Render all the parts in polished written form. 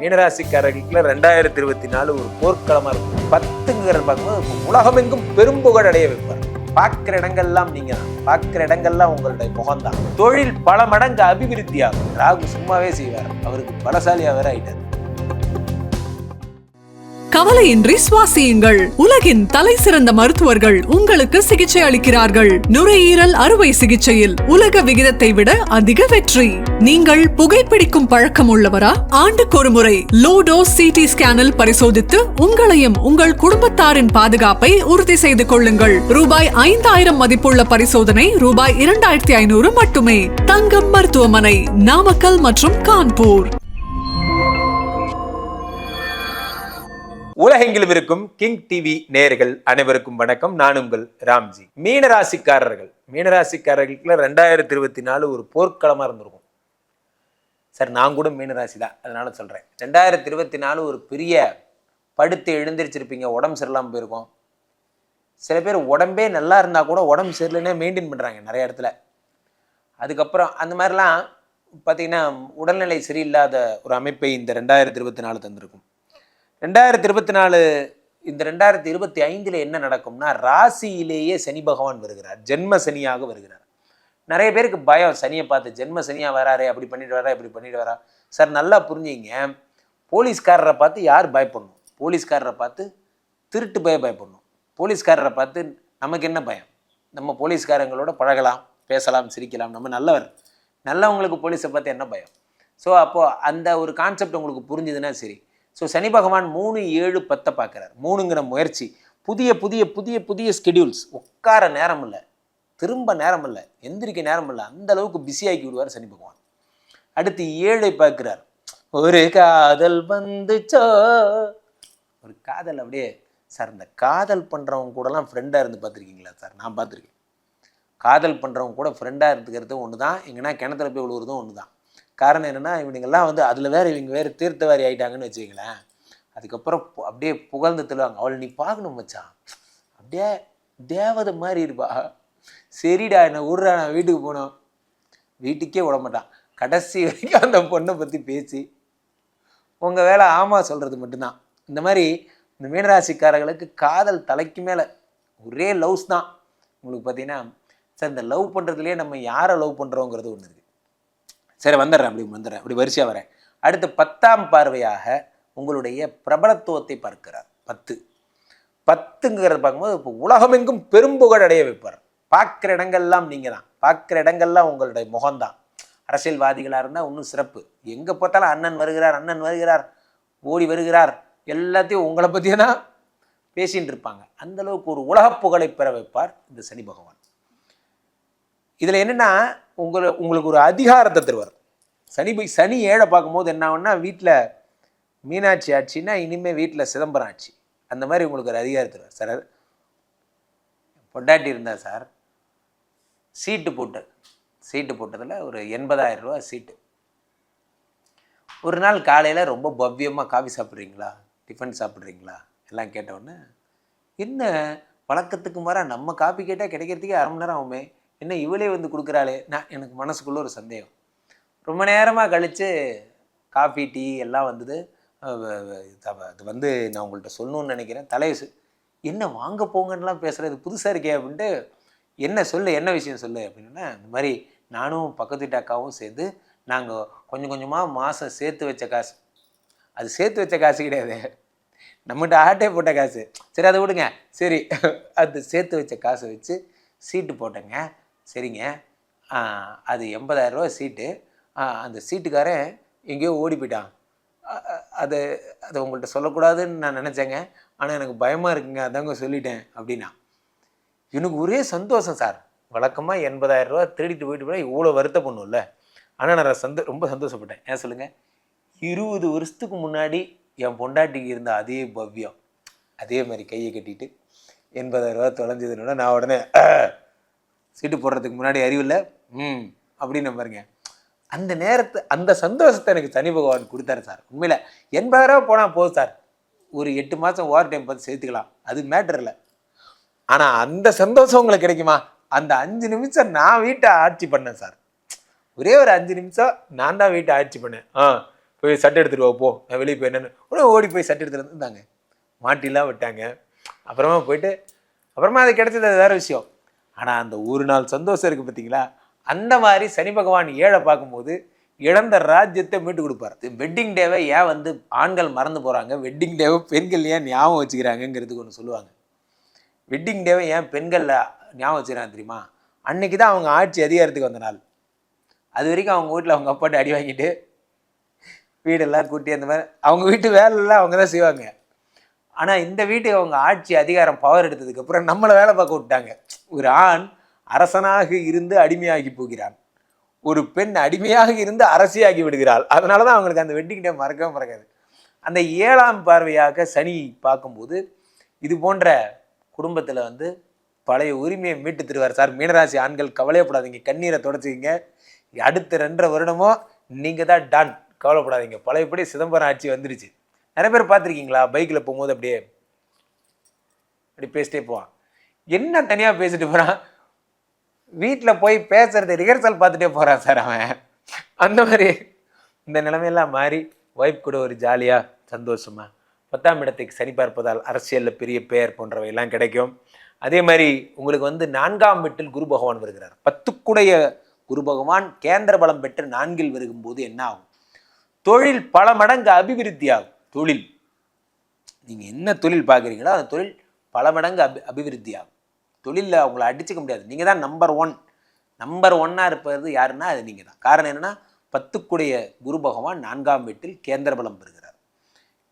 மீனராசிக்காரர்களுக்குள்ள 2024 ஒரு போர்க்களமா இருக்கும். 10ங்கிறது பார்க்கும்போது உலகமெங்கும் பெரும்புகழ் அடைய வைப்பார். பார்க்கிற இடங்கள்லாம் நீங்க தான், பார்க்கிற இடங்கள்லாம் உங்களுடைய முகம்தான். தொழில் பல மடங்கு அபிவிருத்தி ஆகும். ராகு சும்மாவே செய்வார், அவருக்கு பலசாலியா வேற ஆயிட்டார். கவலையின்றி சுவாசியுங்கள். உலகின் தலை சிறந்த மருத்துவர்கள் உங்களுக்கு சிகிச்சை அளிக்கிறார்கள். நுரையீரல் அறுவை சிகிச்சையில் உலக விகிதத்தை விட அதிக வெற்றி. நீங்கள் புகைப்பிடிக்கும் பழக்கம் உள்ளவரா? ஆண்டுக்கு ஒரு முறை லோ டோஸ் சிடி ஸ்கேனில் பரிசோதித்து உங்களையும் உங்கள் குடும்பத்தாரின் பாதுகாப்பை உறுதி செய்து கொள்ளுங்கள். ரூபாய் 5000 மதிப்புள்ள பரிசோதனை ரூபாய் 2500 மட்டுமே. தங்கம் மருத்துவமனை, நாமக்கல் மற்றும் கான்பூர். உலகெங்கிலும் இருக்கும் கிங் டிவி நேயர்கள் அனைவருக்கும் வணக்கம். நான் உங்கள் ராம்ஜி. மீனராசிக்காரர்களுக்குள்ள 2024 ஒரு போர்க்களமா இருந்திருக்கும். சார் நான் கூட மீனராசி தான், அதனால சொல்றேன். 2024 ஒரு பெரிய படுத்து எழுந்திரிச்சிருப்பீங்க, உடம்பு சரியில்லாமல் போயிருக்கும். சில பேர் உடம்பே நல்லா இருந்தா கூட உடம்பு சரியில்லைன்னே மெயின்டைன் பண்றாங்க நிறைய இடத்துல. அதுக்கப்புறம் அந்த மாதிரிலாம் பார்த்தீங்கன்னா உடல்நிலை சரியில்லாத ஒரு அமைப்பை இந்த 2024 தந்திருக்கும். 2024 இந்த 2025 என்ன நடக்கும்னா, ராசியிலேயே சனி பகவான் வருகிறார், ஜென்ம சனியாக வருகிறார். நிறைய பேருக்கு பயம், சனியை பார்த்து ஜென்ம சனியாக வராரு, அப்படி பண்ணிட்டு வரா, இப்படி பண்ணிட்டு வரா. சார் நல்லா புரிஞ்சுங்க, போலீஸ்காரரை பார்த்து யார் பயப்படணும்? போலீஸ்காரரை பார்த்து திருட்டு பயப்படணும். போலீஸ்காரரை பார்த்து நமக்கு என்ன பயம்? நம்ம போலீஸ்காரங்களோட பழகலாம், பேசலாம், சிரிக்கலாம், நம்ம நல்லவங்களுக்கு போலீஸை பார்த்து என்ன பயம்? ஸோ அப்போது அந்த ஒரு கான்செப்ட் உங்களுக்கு புரிஞ்சுதுன்னா சரி. ஸோ சனி பகவான் 3, 7, 10 பார்க்குறார். 3ங்கிற முயற்சி, புதிய புதிய புதிய புதிய ஸ்கெடியூல்ஸ். உட்கார நேரம் இல்லை, திரும்ப நேரம் இல்லை, எந்திரிக்க நேரம் இல்லை, அந்த அளவுக்கு பிஸியாக்கி விடுவார் சனி பகவான். அடுத்து 7 பார்க்குறார். ஒரு காதல் வந்துச்சோ, ஒரு காதல் அப்படியே. சார் இந்த காதல் பண்ணுறவங்க கூடலாம் ஃப்ரெண்டாக இருந்து பார்த்துருக்கீங்களா? சார் நான் பார்த்துருக்கேன். காதல் பண்ணுறவங்க கூட ஃப்ரெண்டாக இருந்துக்கிறதும் ஒன்று தான், எங்கன்னா கிணத்துல போய் விழுவுறதும் ஒன்று தான். காரணம் என்னென்னா, இவனுங்கெல்லாம் அதில் இவங்க வேறு தீர்த்தவாரி ஆகிட்டாங்கன்னு வச்சுக்கங்களேன். அதுக்கப்புறம் அப்படியே புகழ்ந்து தருவாங்க. அவளை நீ பார்க்கணும் மச்சான், அப்படியே தேவதை மாதிரி இருப்பா. சரிடா என்னை விட்றா, நான் வீட்டுக்கு போனோம். வீட்டுக்கே விட மாட்டான். கடைசி வரைக்கும் அந்த பொண்ணை பற்றி பேசி உங்கள் வேலை ஆமாம் சொல்கிறது மட்டும்தான். இந்த மாதிரி இந்த மீனராசிக்காரர்களுக்கு காதல் தலைக்கு மேலே ஒரே லவ்ஸ் தான். உங்களுக்கு பார்த்தீங்கன்னா சார் இந்த லவ் பண்ணுறதுலேயே நம்ம யாரை லவ் பண்ணுறோங்கிறது ஒன்று இருக்குது. சரி வந்துடுறேன், அப்படி வரிசையாக வரேன். அடுத்து 10ஆம் பார்வையாக உங்களுடைய பிரபலத்துவத்தை பார்க்கிறார். 10ங்கிறது பார்க்கும்போது இப்போ உலகமெங்கும் பெரும்புகழ் அடைய வைப்பார். பார்க்குற இடங்கள்லாம் நீங்கள் தான், பார்க்குற இடங்கள்லாம் உங்களுடைய முகம்தான். அரசியல்வாதிகளாக இருந்தால் இன்னும் சிறப்பு. எங்கே பார்த்தாலும் அண்ணன் வருகிறார், ஓடி வருகிறார், எல்லாத்தையும் உங்களை பற்றியே தான் பேசிகிட்டு இருப்பாங்க. அந்தளவுக்கு ஒரு உலக புகழை பெற வைப்பார் இந்த சனி பகவான். இதில் என்னென்னா, உங்களுக்கு ஒரு அதிகாரத்தை தருவார். சனி 7 பார்க்கும்போது என்ன ஆகுன்னா, வீட்டில் மீனாட்சி ஆட்சின்னா இனிமேல் வீட்டில் சிதம்பரம் ஆட்சி, அந்த மாதிரி உங்களுக்கு ஒரு அதிகாரம் தருவார். சார் பொண்டாட்டி இருந்தால் சார் சீட்டு போட்டதில் ஒரு 80,000 ரூபா சீட்டு. ஒரு நாள் காலையில் ரொம்ப பவ்யமாக காஃபி சாப்பிட்றீங்களா, டிஃபன் சாப்பிட்றீங்களா எல்லாம் கேட்டவுடனே, என்ன வழக்கத்துக்கு மாற நம்ம காஃபி கேட்டால் கிடைக்கிறதுக்கே 1/2 மணி நேரம் ஆகுமே, என்ன இவளே கொடுக்குறாளே. எனக்கு மனசுக்குள்ளே ஒரு சந்தேகம். ரொம்ப நேரமாக கழித்து காஃபி டீ எல்லாம் வந்தது. அது நான் உங்கள்கிட்ட சொல்லணும்னு நினைக்கிறேன். என்ன வாங்க போங்கன்னெலாம் பேசுகிறது புதுசாக இருக்கே அப்படின்ட்டு, என்ன விஷயம் சொல்லு அப்படின்னா, இந்த மாதிரி நானும் பக்கத்து வீட்டு அக்காவும் சேர்ந்து நாங்கள் கொஞ்சம் கொஞ்சமாக மாதம் சேர்த்து வச்ச காசு, அது சேர்த்து வச்ச காசு கிடையாது, நம்மகிட்ட ஆட்டே போட்ட காசு. சரி அதை விடுங்க. சரி அது சேர்த்து வச்ச காசை வச்சு சீட்டு போட்டேங்க. சரிங்க, அது 80,000 ரூபா சீட்டு. அந்த சீட்டுக்காரன் எங்கேயோ ஓடி போயிட்டான். அதை உங்கள்கிட்ட சொல்லக்கூடாதுன்னு நான் நினச்சேங்க, ஆனால் எனக்கு பயமாக இருக்குங்க, அதாங்க சொல்லிட்டேன் அப்படின்னா. எனக்கு ஒரே சந்தோஷம் சார். வழக்கமாக 80,000 ரூபா திருடிட்டு போயிட்டு இவ்வளோ வருத்த பண்ணும்ல. ஆனால் நான் ரொம்ப சந்தோஷப்பட்டேன். ஏன் சொல்லுங்கள், 20 வருஷத்துக்கு முன்னாடி என் பொண்டாட்டிக்கு இருந்த அதே பவ்யம், அதே மாதிரி கையை கட்டிட்டு 80,000 ரூபா தொலைஞ்சதுன்னா நான் உடனே சீட்டு போடுறதுக்கு முன்னாடி அறிவில்லை அப்படின்னு பாருங்க. அந்த நேரத்தை, அந்த சந்தோஷத்தை எனக்கு சனி பகவான் கொடுத்தாரு சார். உண்மையில் 80,000 ரூபா போனால் போதும் சார், ஒரு 8 மாதம் ஓவர் டைம் பார்த்து சேர்த்துக்கலாம், அது மேட்டர் இல்லை. ஆனால் அந்த சந்தோஷம் உங்களுக்கு கிடைக்குமா? அந்த 5 நிமிஷம் நான் வீட்டை ஆட்சி பண்ணேன் சார். ஒரே ஒரு 5 நிமிஷம் நான் தான் வீட்டை ஆட்சி பண்ணேன். போய் சட்டை எடுத்துட்டு வா, போ நான் வெளியே போய் என்னன்னு உடனே ஓடி போய் சட்டை எடுத்துட்டு இருந்தாங்க. மாட்டிலாம் விட்டாங்க. அப்புறமா போயிட்டு அப்புறமா அது கிடைச்சது, அது வேற விஷயம். ஆனால் அந்த ஒரு நாள் சந்தோஷம் இருக்குது பார்த்தீங்களா, அந்த மாதிரி சனி பகவான் ஏழை பார்க்கும்போது இழந்த ராஜ்யத்தை மீட்டு கொடுப்பார். வெட்டிங் டேவை ஏன் வந்து ஆண்கள் மறந்து போகிறாங்க, வெட்டிங் டேவை பெண்கள் ஏன் ஞாபகம் வச்சுக்கிறாங்கங்கிறதுக்கு ஒன்று சொல்லுவாங்க. வெட்டிங் டேவை ஏன் பெண்கள் ஞாபகம் வச்சுக்கிறாங்க தெரியுமா? அன்னைக்கு தான் அவங்க ஆட்சி அதிகாரத்துக்கு வந்த நாள். அது வரைக்கும் அவங்க வீட்டில் அவங்க அப்பாட்ட அடி வாங்கிட்டு வீடெல்லாம் கூட்டி அந்த மாதிரி அவங்க வீட்டு வேலையெல்லாம் அவங்க தான் செய்வாங்க. ஆனால் இந்த வீட்டுக்கு அவங்க ஆட்சி அதிகாரம் பவர் எடுத்ததுக்கப்புறம் நம்மளை வேலை பார்க்க விட்டாங்க. ஒரு ஆண் அரசனாக இருந்து அடிமையாகி போகிறான், ஒரு பெண் அடிமையாக இருந்து அரசியாகி விடுகிறாள். அதனால தான் அவங்களுக்கு அந்த வெட்டிங் டே மறக்கவே மறக்காது. அந்த 7ஆம் பார்வையாக சனி பார்க்கும்போது இது போன்ற குடும்பத்தில் வந்து பழைய உரிமையை மீட்டு தருவார். சார் மீனராசி ஆண்கள் கவலையப்படாதீங்க, கண்ணீரை தொடச்சிக்கிங்க. அடுத்த 2.5 வருடமோ நீங்கள் தான் டன், கவலைப்படாதீங்க. பழையபடி சிதம்பரம் ஆட்சி வந்துருச்சு. நிறைய பேர் பார்த்துருக்கீங்களா, பைக்கில் போகும்போது அப்படியே அப்படி பேசிட்டே போவான். என்ன தனியாக பேசிட்டு போகிறான், வீட்டில் போய் பேசுறது ரிஹர்சல் பார்த்துட்டே போகிறான் சார் அவன். அந்த மாதிரி இந்த நிலைமையெல்லாம் மாறி வைஃப் கூட ஒரு ஜாலியாக சந்தோஷமாக 10ஆம் இடத்துக்கு சனி பார்ப்பதால் அரசியலில் பெரிய பெயர் போன்றவையெல்லாம் கிடைக்கும். அதே மாதிரி உங்களுக்கு வந்து 4ஆம் வீட்டில் குரு பகவான் வருகிறார். 10க்குடைய குரு பகவான் கேந்திர பலம் பெற்று 4இல் வருகும்போது என்ன ஆகும், தொழில் பல மடங்கு அபிவிருத்தி ஆகும். தொழில் நீங்கள் என்ன தொழில் பார்க்குறீங்களோ அந்த தொழில் பல மடங்கு அபிவிருத்தி ஆகும். தொழிலில் அவங்கள அடிச்சுக்க முடியாது. நீங்கள் தான் நம்பர் 1 இருப்பது யாருன்னா அது நீங்கள் தான். காரணம் என்னென்னா 10க்குடைய குரு பகவான் 4ஆம் வீட்டில் கேந்திர பலம் பெறுகிறார்.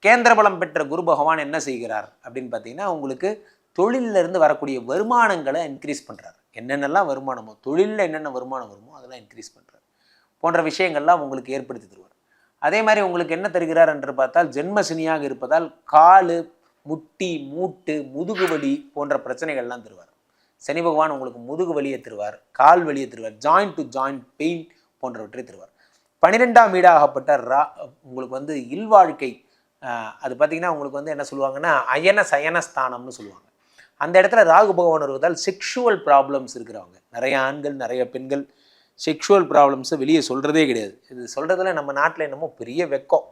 கேந்திர பலம் பெற்ற குரு பகவான் என்ன செய்கிறார் அப்படின்னு பார்த்தீங்கன்னா, உங்களுக்கு தொழிலில் இருந்து வரக்கூடிய வருமானங்களை இன்க்ரீஸ் பண்ணுறார். என்னென்னலாம் வருமானமோ, தொழிலில் என்னென்ன வருமானம் வருமோ அதெல்லாம் இன்க்ரீஸ் பண்ணுறார். போன்ற விஷயங்கள்லாம் உங்களுக்கு ஏற்படுத்தி தருவார். அதே மாதிரி உங்களுக்கு என்ன தருகிறார் என்று பார்த்தால், ஜென்மசனியாக இருப்பதால் காலு, முட்டி, மூட்டு, முதுகு வலி போன்ற பிரச்சனைகள்லாம் தருவார். சனி பகவான் உங்களுக்கு முதுகு வலியை தருவார், கால் வலியை தருவார், ஜாயிண்ட் டு ஜாயிண்ட் பெயின் போன்றவற்றை தருவார். 12ஆம் வீடாகப்பட்ட உங்களுக்கு வந்து இல்வாழ்க்கை, அது பார்த்திங்கன்னா உங்களுக்கு வந்து என்ன சொல்லுவாங்கன்னா அயன சயனஸ்தானம்னு சொல்லுவாங்க. அந்த இடத்துல ராகு பகவான் வருவதால் செக்ஷுவல் ப்ராப்ளம்ஸ் இருக்கிறவங்க, நிறைய ஆண்கள் நிறைய பெண்கள் செக்ஷுவல் ப்ராப்ளம்ஸை வெளியே சொல்கிறதே கிடையாது. இது சொல்கிறதுல நம்ம நாட்டில் என்னமோ பெரிய வெக்கம்.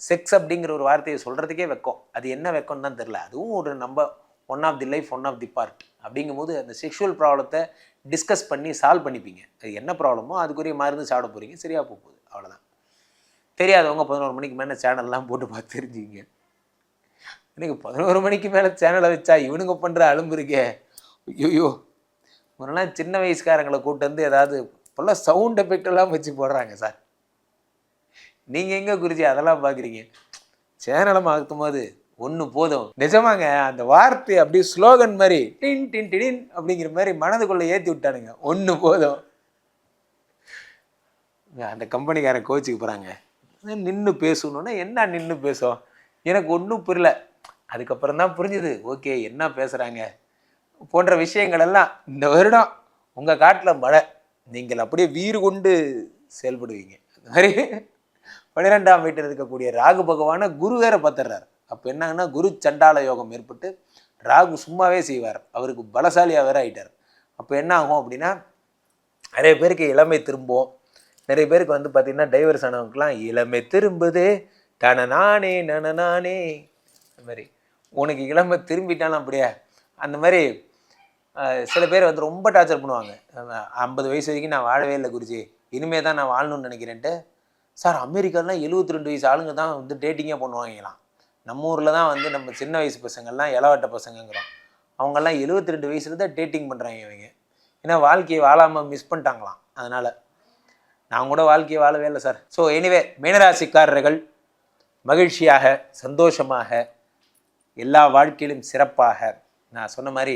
செக்ஸ் அப்படிங்கிற ஒரு வார்த்தையை சொல்கிறதுக்கே வெக்கம். அது என்ன வெக்கம்னு தான் தெரில. அதுவும் ஒரு நம்ம one of the life, one of the part. அப்படிங்கும்போது அந்த செக்ஷுவல் ப்ராப்ளத்தை டிஸ்கஸ் பண்ணி சால்வ் பண்ணிப்பீங்க. அது என்ன ப்ராப்ளமோ அதுக்குரிய மருந்து சாப்பிட போகிறீங்க, சரியாக போகுது, அவ்வளோதான். தெரியாதவங்க 11 மணிக்கு மேலே சேனல்லாம் போட்டு பார்த்து தெரிஞ்சுக்கிங்க. எனக்கு 11 மணிக்கு மேலே சேனலை வச்சா இவனுங்க பண்ணுற அலும்பு இருக்கே, ஐயோ. முன்னெல்லாம் சின்ன வயசுக்காரங்களை கூட்டு வந்து ஏதாவது இப்போல்லாம் சவுண்ட் எஃபெக்டெல்லாம் வச்சு போடுறாங்க சார். நீங்கள் எங்கே குறிச்சி அதெல்லாம் பார்க்குறீங்க? சேனலை மாற்றும் போது ஒன்று போதும். நிஜமாங்க, அந்த வார்த்தை அப்படியே ஸ்லோகன் மாதிரி டின் டின் டின் அப்படிங்கிற மாதிரி மனதுக்குள்ளே ஏற்றி விட்டானுங்க. ஒன்று போதும். அந்த கம்பெனிக்காரன் கோச்சுக்கு போகிறாங்க, நின்று பேசணுன்னா என்ன நின்று பேசும், எனக்கு ஒன்றும் புரியல. அதுக்கப்புறம் தான் புரிஞ்சுது, ஓகே என்ன பேசுகிறாங்க போன்ற விஷயங்கள் எல்லாம். இந்த வருடம் உங்கள் காட்டில் மழை, நீங்கள் அப்படியே வீறு கொண்டு செயல்படுவீங்க. அந்த மாதிரி 12ஆம் வீட்டில் இருக்கக்கூடிய ராகு பகவானை குரு வேற பார்த்துடுறார். அப்போ என்னங்கன்னா குரு சண்டால யோகம் ஏற்பட்டு ராகு சும்மாவே செய்வார், அவருக்கு பலசாலியாக வேற ஆகிட்டார். அப்போ என்ன ஆகும் அப்படின்னா, நிறைய பேருக்கு இளமை திரும்பும். நிறைய பேருக்கு வந்து பார்த்திங்கன்னா டைவர்ஸ் ஆனவங்களுக்குலாம் இளமை திரும்புது நானே நானே, அந்த மாதிரி உனக்கு இளமை திரும்பிட்டாலும் அப்படியே. அந்த மாதிரி சில பேர் வந்து ரொம்ப டார்ச்சர் பண்ணுவாங்க. 50 வயசு வரைக்கும் நான் வாழவே இல்லை குருஜி, இனிமேல் தான் நான் வாழணும்னு நினைக்கிறேன்ட்டு. சார் அமெரிக்காலாம் 72 வயசு ஆளுங்க தான் வந்து டேட்டிங்கே பண்ணுவாங்களாம். நம்ம ஊரில் தான் வந்து நம்ம சின்ன வயசு பசங்கள்லாம் இளவட்ட பசங்கங்கிறோம். அவங்கெல்லாம் 72 வயசுல தான் டேட்டிங் பண்ணுறாங்க இவங்க. ஏன்னா வாழ்க்கையை வாழாமல் மிஸ் பண்ணிட்டாங்களாம். அதனால் நான் கூட வாழ்க்கையை வாழவே இல்லை சார். ஸோ எனிவே, மீனராசிக்காரர்கள் மகிழ்ச்சியாக சந்தோஷமாக எல்லா வாழ்க்கையிலும் சிறப்பாக, நான் சொன்ன மாதிரி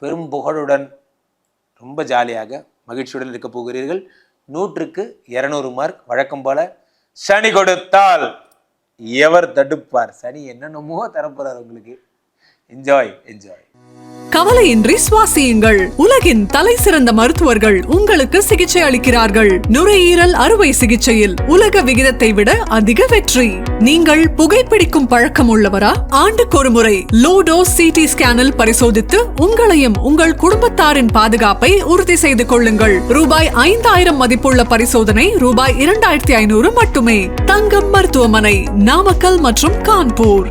பெரும் புகழுடன் ரொம்ப ஜாலியாக மகிழ்ச்சியுடன் இருக்க போகிறீர்கள். 100க்கு 200 மார்க். வழக்கம் போல சனி கொடுத்தால் எவர் தடுப்பார்? சனி என்னென்னமோ தரப்போறார் உங்களுக்கு. என்ஜாய். கவலையின்றி சுவாசியுங்கள். உலகின் தலை சிறந்த மருத்துவர்கள் உங்களுக்கு சிகிச்சை அளிக்கிறார்கள். நுரையீரல் அறுவை சிகிச்சையில் உலக விகிதத்தை விட அதிக வெற்றி. நீங்கள் புகைப்பிடிக்கும் பழக்கம் உள்ளவரா? ஆண்டுக்கு ஒரு முறை லோ டோஸ் CT ஸ்கேனில் பரிசோதித்து உங்களையும் உங்கள் குடும்பத்தாரின் பாதுகாப்பை உறுதி செய்து கொள்ளுங்கள். ரூபாய் 5000 மதிப்புள்ள பரிசோதனை ரூபாய் 2500 மட்டுமே. தங்கம் மருத்துவமனை, நாமக்கல் மற்றும் கான்பூர்.